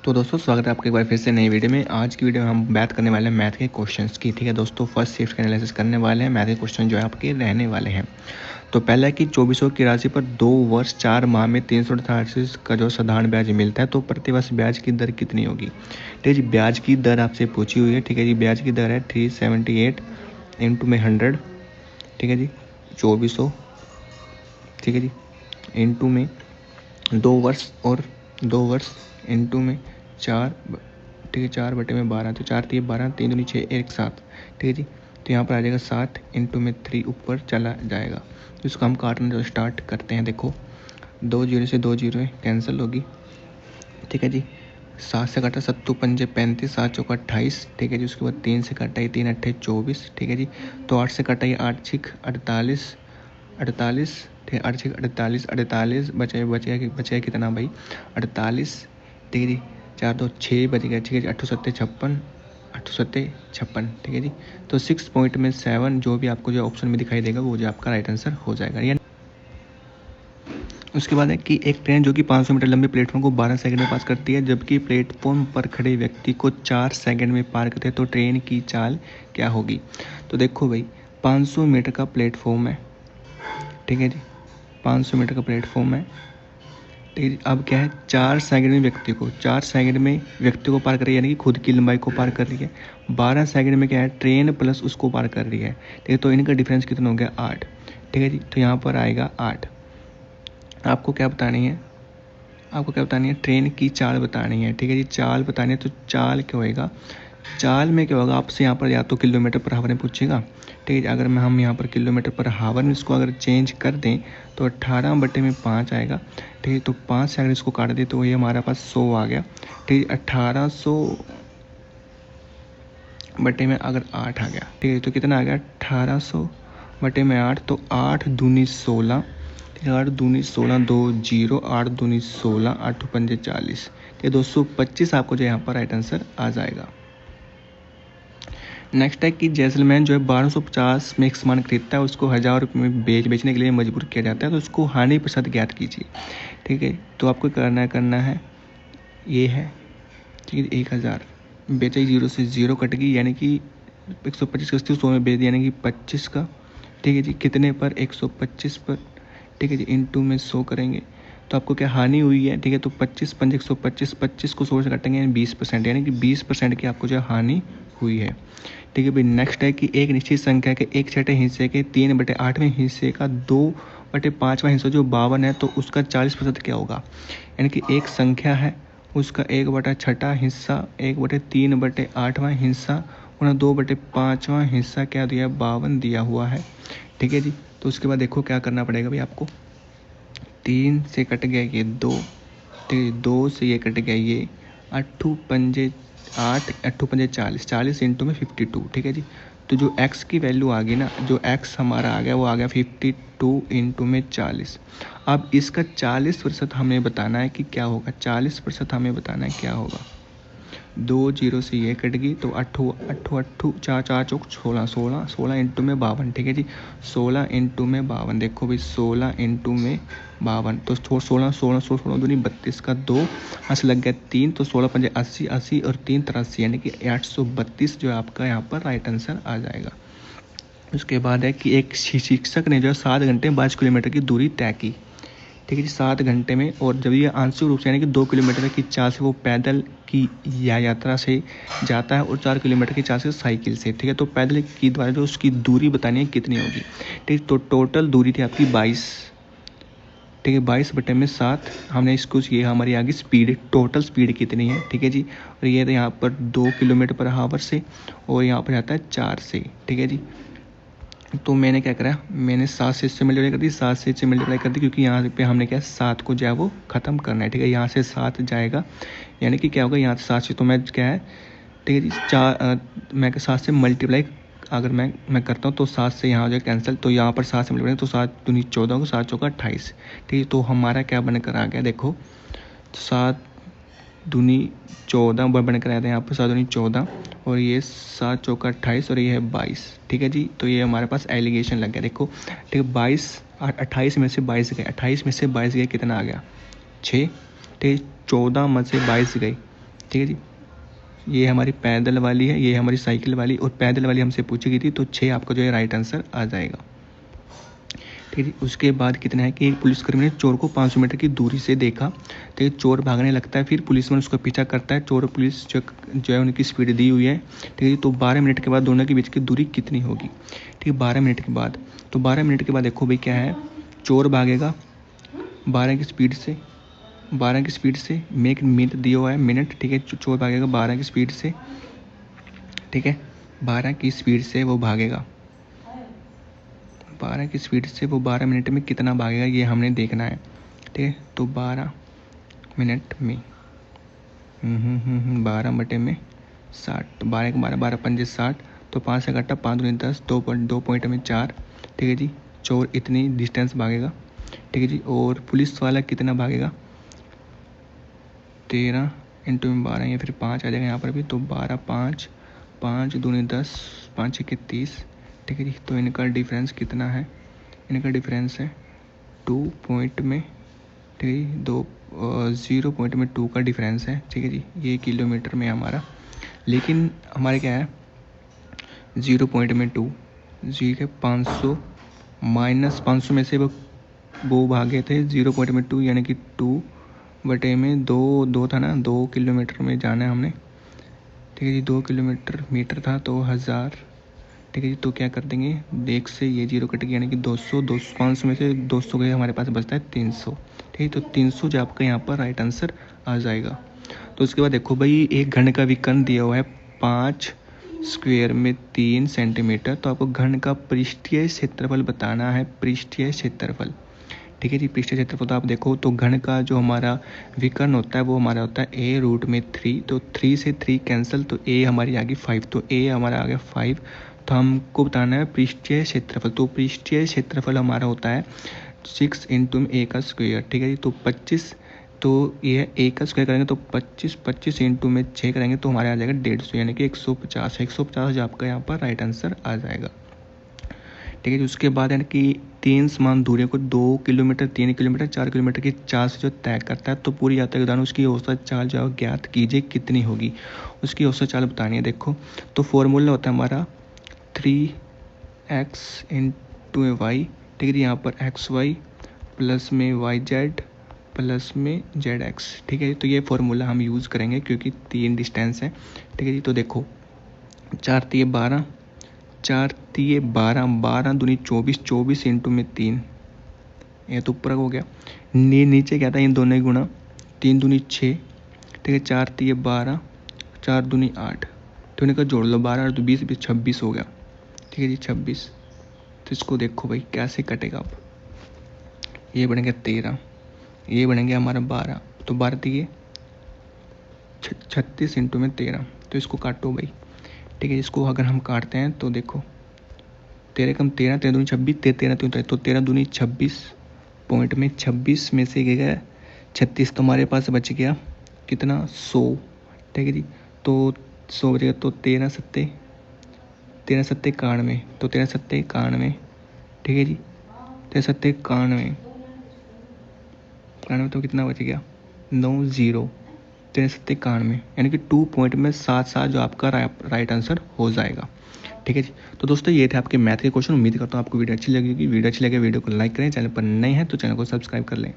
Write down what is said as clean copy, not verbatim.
तो दोस्तों स्वागत है आपका एक बार फिर से नई वीडियो में। आज की वीडियो में हम बात करने वाले हैं मैथ के क्वेश्चंस की। ठीक है दोस्तों, फर्स्ट शिफ्ट के एनालिसिस करने वाले हैं। मैथ के क्वेश्चन जो है आपके रहने वाले हैं। तो पहला है कि 2400 की राशि पर 2 वर्ष 4 माह में 388 का जो साधारण ब्याज मिलता है तो प्रतिवर्ष ब्याज की दर कितनी होगी। ठीक है जी, ब्याज की दर आपसे पूछी हुई है। ठीक है जी, ब्याज की दर है 378 इंटू में 100। ठीक है जी, 2400 ठीक है जी इंटू में 2 वर्ष और 2 वर्ष इंटू में 4। ठीक है, 4 बटे में 12, तो 4 3 12, 3 दूनी 6 1 7। ठीक है जी, तो यहाँ पर आ जाएगा 60 इंटू में 3 ऊपर चला जाएगा। तो इसको हम काटना जो स्टार्ट करते हैं। देखो 2 जीरो से 2 जीरो कैंसिल होगी। ठीक है जी, 7 से काटा 7 पंजे 35, 7 चौका 28। ठीक है जी, उसके बाद 3 से काटा ये 3 अट्ठे 24। ठीक है जी, तो 8 से काटा ये 8 छिक 48 48। ठीक है, 8 छिक 48 48 बचे कितना भाई 48। ठीक है जी, 4 2 6 बच गया। ठीक है जी, 8 सत्ते 56 8 सत्ते 56। ठीक है जी, तो 6 पॉइंट में 7 जो भी आपको जो ऑप्शन में दिखाई देगा वो जो आपका राइट आंसर हो जाएगा। उसके बाद है कि एक ट्रेन जो कि 500 मीटर लंबे प्लेटफॉर्म को 12 सेकंड में पास करती है, जबकि प्लेटफॉर्म पर खड़े व्यक्ति को 4 सेकंड में पार करते हैं, तो ट्रेन की चाल क्या होगी। तो देखो भाई 500 मीटर का प्लेटफॉर्म है। ठीक है जी, 500 मीटर का प्लेटफॉर्म है। ठीक है, अब क्या है 4 सेकंड में व्यक्ति को पार कर रही है, यानी कि खुद की लंबाई को पार कर रही है। 12 सेकंड में क्या है ट्रेन प्लस उसको पार कर रही है। ठीक है, तो इनका डिफरेंस कितना हो गया 8। ठीक है जी, तो यहाँ पर आएगा 8। आपको क्या बतानी है ट्रेन की चाल बतानी है। ठीक है जी, चाल बतानी है, तो चाल क्या होएगा, चाल में क्या होगा आपसे यहाँ पर या तो किलोमीटर पर हावर में पूछेगा। ठीक है, अगर हम यहाँ पर किलोमीटर पर हावर में इसको अगर चेंज कर दें तो 18 बटे में 5 आएगा। ठीक है, तो 5 से अगर इसको काट दें तो ये हमारे पास 100 आ गया। ठीक है, 1800 बटे में अगर 8 आ गया। ठीक है, तो कितना आ गया 1800 बटे में 8, तो 8 दूनी 16। 8 दूनी 16 2 0 8 दूनी 16 8 पंजे 40। ये 225 आपको जो यहाँ पर राइट आंसर आ जाएगा। नेक्स्ट है कि जैसलमैन जो है 1250 में एक सामान खरीदता है, उसको 1000 रुपये में बेचने के लिए मजबूर किया जाता है, तो उसको हानि प्रतिशत ज्ञात कीजिए। ठीक है, तो आपको करना है ये है। ठीक है, 1000 बेचा, 0 से 0 कट गई, यानी कि 125 का 100 में बेच दिया, यानी कि 25 का। ठीक है जी, कितने पर 125 पर। ठीक है जी, इंटू में 100 करेंगे तो आपको क्या हानि हुई है। ठीक है, तो 25 पंजे 125, 25 को 100 से काटेंगे 20%, यानी कि 20% की आपको जो हानि हुई है। ठीक है भाई, नेक्स्ट है कि एक निश्चित संख्या के 1/6 हिस्से के 3/8वें हिस्से का 2/5वां हिस्सा जो 52 है, तो उसका 40% क्या होगा। यानी कि एक संख्या है, उसका 1/6 हिस्सा 1/3/8वां हिस्सा और 2/5वां हिस्सा क्या दिया है 52 दिया हुआ है। ठीक है जी, तो उसके बाद देखो क्या करना पड़ेगा भाई आपको। 3 से कट गया ये 2। ठीक है, 2 से ये कट गया ये 8 पंजे 8 8 पंजे 40, 40 इंटू में 52। ठीक है जी, तो जो x की वैल्यू आ गई ना, जो x हमारा आ गया वो आ गया 52 इंटू में 40। अब इसका 40% हमें बताना है कि क्या होगा। 40% हमें बताना है क्या होगा। 2 जीरो से ये कट गई, तो 8 4 4 चौक 16 16 16 इंटू में 52। ठीक है जी, 16 इंटू में 52। देखो भाई 16 इंटू में 52, तो 16 16 16 दूनी 32 का 2 से लग गया 3, तो 16 पंजे 80 80 और 3 83, यानी कि 832 जो है आपका यहाँ पर राइट आंसर आ जाएगा। उसके बाद है कि एक शिक्षक ने जो है 7 घंटे 22 किलोमीटर की दूरी तय की। ठीक है जी, 7 घंटे में, और जब ये आंशिक रूप से यानी कि 2 किलोमीटर की चाल से वो पैदल की यात्रा से जाता है और 4 किलोमीटर की चाल से साइकिल से। ठीक है, तो पैदल की द्वारा जो उसकी दूरी बतानी है कितनी होगी। ठीक है, तो टोटल दूरी थी आपकी 22। ठीक है, 22 बटे में 7 हमने इसको, ये हमारी आगे स्पीड, टोटल स्पीड कितनी है। ठीक है जी, और ये तो यहाँ पर 2 किलोमीटर पर हावर से, और यहाँ पर जाता है 4 से। ठीक है जी, तो मैंने क्या करा, मैंने 7 से इससे मल्टीप्लाई कर दी, 7 से इससे मल्टीप्लाई कर दी, क्योंकि यहाँ पे हमने क्या 7 को जो है वो ख़त्म करना है। ठीक है, यहाँ से 7 जाएगा, यानी कि क्या होगा यहाँ से 7 से, तो मैं क्या है ठीक है जी मैं 7 से मल्टीप्लाई अगर मैं करता हूँ तो 7 से यहाँ हो जाएगा कैंसिल, तो यहाँ पर 7 से मल्टीप्लाई, तो 7 दूनी 14 को 7 चौका 28। ठीक है, तो हमारा क्या बनकर आ गया देखो, 7 दूनी 14 बनकर आया था यहाँ पर, 7 दूनी 14 और ये 7 चौका 28 और ये है 22। ठीक है जी, तो ये हमारे पास एलिगेशन लग गया। देखो ठीक है, 28 में से 22 गए, 28 में से 22 गए, कितना आ गया 6। ठीक है, 14 में से 22 गए ठीक है जी। ये हमारी पैदल वाली है, ये हमारी साइकिल वाली, और पैदल वाली हमसे पूछी गई थी, तो 6 आपका जो है राइट आंसर आ जाएगा। ठीक है जी। उसके बाद कितना है कि एक पुलिसकर्मी ने चोर को 500 मीटर की दूरी से देखा। ठीक है, चोर भागने लगता है, फिर पुलिसमैन उसका पीछा करता है। चोर और पुलिस जो है उनकी स्पीड दी हुई है। ठीक है जी। तो 12 मिनट के बाद दोनों के बीच की दूरी कितनी होगी? ठीक है, 12 मिनट के बाद। तो 12 मिनट के बाद देखो भाई क्या है, चोर भागेगा 12 की स्पीड से, 12 की स्पीड से, में एक मिनट दिया हुआ है, मिनट। ठीक है, चोर भागेगा 12 की स्पीड से। ठीक है, 12 की स्पीड से वो भागेगा, 12 की स्पीड से वो 12 मिनट में कितना भागेगा ये हमने देखना है। ठीक है, तो 12 मिनट में 12 बटे में 60, तो 12 के 12, 12 पंजे 60, तो 5 से घटा 5 दूनी 10, 2 पॉइंट में 4। ठीक है जी, चोर इतनी डिस्टेंस भागेगा। ठीक है जी, और पुलिस वाला कितना भागेगा? 13 इंटू में 12 या फिर 5 आ जाएगा यहाँ पर भी, तो 12 5 दूनी 10, 5 के 30। ठीक है जी, तो इनका डिफरेंस कितना है? इनका डिफरेंस है 2 पॉइंट में, ठीक है, 0 पॉइंट में 2 का डिफरेंस है। ठीक है जी, ये किलोमीटर में हमारा, लेकिन हमारे क्या है 0 पॉइंट में 2, ठीक है, 500 माइनस 500 में से वो भागे थे 0 पॉइंट में 2, यानी कि 2 बटे में 2 था ना, 2 किलोमीटर में जाना है हमने। ठीक है जी, 2 किलोमीटर मीटर था तो 1000। ठीक है जी, तो क्या कर देंगे, 1 से ये 0 कट गया, यानी कि 200, 500 में से 200 गए, हमारे पास बचता है 300। ठीक है, तो 300 जो आपका यहाँ पर राइट आंसर आ जाएगा। तो उसके बाद देखो भाई, एक घन का विकर्ण दिया हुआ है 5 स्क्वायर में 3 सेंटीमीटर, तो आपको घन का पृष्ठीय क्षेत्रफल बताना है, पृष्ठीय क्षेत्रफल। ठीक है जी, पृष्ठीय क्षेत्रफल तो आप देखो, तो घन का जो हमारा विकर्ण होता है वो हमारा होता है a√3, तो 3 से 3 कैंसिल, तो a हमारी आ गई 5, तो a हमारा आ गया 5। तो हमको बताना है पृष्ठीय क्षेत्रफल, तो पृष्ठीय क्षेत्रफल हमारा होता है 6 इंटू a का स्क्वायर। ठीक है जी, तो 25, तो ये a का स्क्वायर करेंगे तो 25 इंटू में 6 करेंगे तो हमारे आ जाएगा 150, यानी कि 150 जो आपका यहाँ पर राइट आंसर आ जाएगा। ठीक है जी, उसके बाद यानी कि 3 समान दूरियों को 2 किलोमीटर, 3 किलोमीटर, 4 किलोमीटर की चाल से जो तय करता है, तो पूरी यात्रा के दौरान उसकी औसत चाल जो है ज्ञात कीजिए कितनी होगी। उसकी औसत चाल बतानी है। देखो, तो फॉर्मूला होता है हमारा 3x इंटू वाई। ठीक है जी, यहाँ पर XY प्लस में YZ प्लस में ZX। ठीक है, तो ये फॉर्मूला हम यूज़ करेंगे क्योंकि 3 डिस्टेंस है। ठीक है जी, तो देखो 4 3 12, 4 3 12, 12 दूनी 24, 24 इंटू में 3, ये तो ऊपर हो गया। नीचे क्या था, इन दोनों ही गुणा, 3 दूनी 6। ठीक है, 4 3 12, 4 दूनी 8, तो इनका जोड़ लो, 12 और 20 26 हो गया। ठीक है जी, 26। तो इसको देखो भाई कैसे कटेगा अब, ये बनेगा 13, ये बनेंगे हमारा 12, तो 12 दिए 36 इंटू में 13, तो इसको काटो भाई। ठीक है, इसको अगर हम काटते हैं तो देखो 13 कम 13, 13 दूनी 26, 13 तो 13 दूनी 26, पॉइंट में 26 में से गया 36, तो हमारे पास बच गया कितना 100। ठीक है जी, तो 100 बचेगा, तो 13 सत्ते 91, तो 13 सत्ते 91। ठीक है जी, 13 सत्ते 91, तो कितना बच गया 90, 13 सत्ते 91, यानी कि 2 पॉइंट में 7 जो आपका राइट आंसर हो जाएगा। ठीक है जी, तो दोस्तों ये थे आपके मैथ के क्वेश्चन। उम्मीद करता हूँ आपको वीडियो अच्छी लगेगी। वीडियो अच्छी लगे वीडियो को लाइक करें, चैनल पर नए हैं तो चैनल को सब्सक्राइब कर लें।